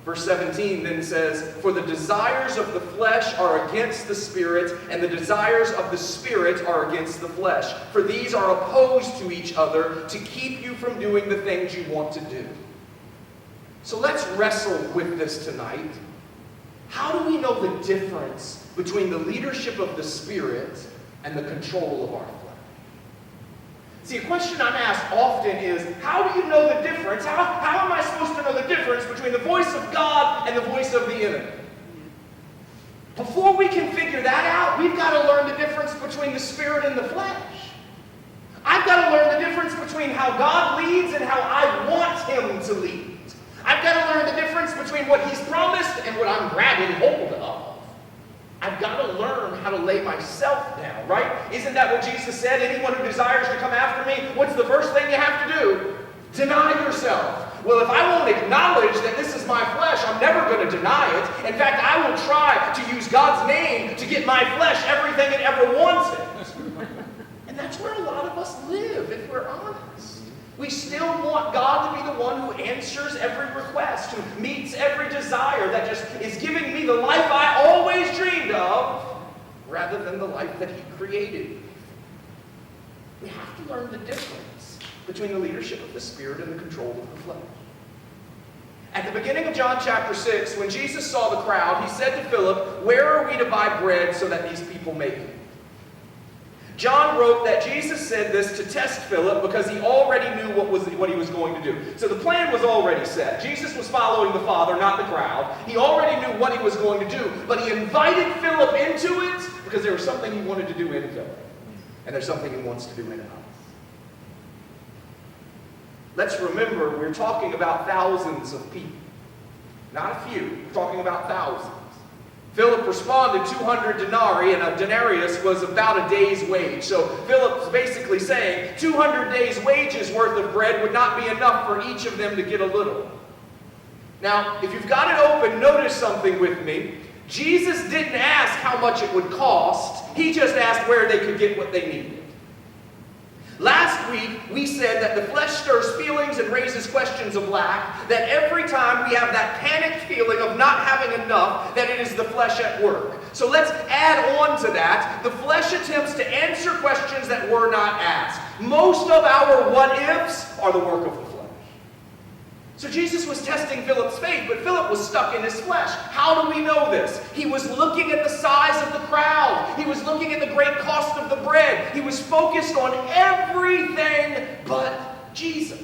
Verse 17 then says, "For the desires of the flesh are against the Spirit, and the desires of the Spirit are against the flesh. For these are opposed to each other to keep you from doing the things you want to do." So let's wrestle with this tonight. How do we know the difference between the leadership of the Spirit and the control of our flesh? See, a question I'm asked often is, how do you know the difference? How am I supposed to know the difference between the voice of God and the voice of the enemy? Before we can figure that out, we've got to learn the difference between the Spirit and the flesh. I've got to learn the difference between how God leads and how I want Him to lead. I've got to learn the difference between what He's promised and what I'm grabbing hold of. I've got to learn how to lay myself down, right? Isn't that what Jesus said? Anyone who desires to come after me, what's the first thing you have to do? Deny yourself. Well, if I won't acknowledge that this is my flesh, I'm never going to deny it. In fact, I will try to use God's name to get my flesh everything it ever wanted. And that's where a lot of us live, if we're honest. We still want God to be the one who answers every request, who meets every desire, that just is giving me the life I always dreamed of, rather than the life that He created. We have to learn the difference between the leadership of the Spirit and the control of the flesh. At the beginning of John chapter 6, when Jesus saw the crowd, He said to Philip, "Where are we to buy bread so that these people may eat?" John wrote that Jesus said this to test Philip because he already knew what he was going to do. So the plan was already set. Jesus was following the Father, not the crowd. He already knew what He was going to do, but He invited Philip into it because there was something He wanted to do in Philip. And there's something He wants to do in us. Let's remember, we're talking about thousands of people. Not a few. We're talking about thousands. Philip responded, 200 denarii, and a denarius was about a day's wage. So Philip's basically saying 200 days' wages worth of bread would not be enough for each of them to get a little. Now, if you've got it open, notice something with me. Jesus didn't ask how much it would cost. He just asked where they could get what they needed. Last week, we said that the flesh stirs feelings and raises questions of lack, that every time we have that panicked feeling of not having enough, that it is the flesh at work. So let's add on to that. The flesh attempts to answer questions that were not asked. Most of our what-ifs are the work of the flesh. So Jesus was testing Philip's faith, but Philip was stuck in his flesh. How do we know this? He was looking at the size of the crowd. He was looking at the great cost of the bread. He was focused on everything but Jesus.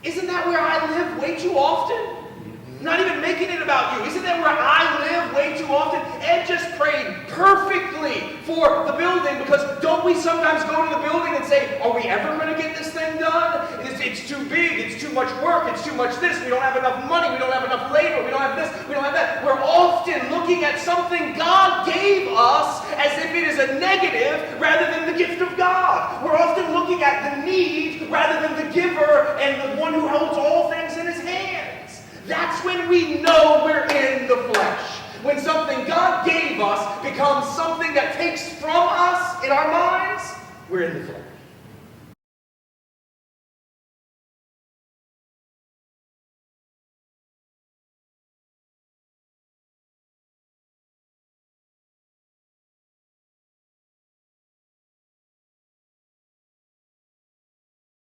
Isn't that where I live way too often? Not even making it about you. Isn't that where I live way too often? Ed just prayed perfectly for the building, because don't we sometimes go to the building and say, are we ever going to get this thing done? It's too big, it's too much work, it's too much this, we don't have enough money, we don't have enough labor, we don't have this, we don't have that. We're often looking at something God gave us as if it is a negative rather than the gift of God. We're often looking at the need rather than the giver and the one who holds all things in His hands. That's when we know we're in the flesh. When something God gave us becomes something that takes from us in our minds, we're in the flesh.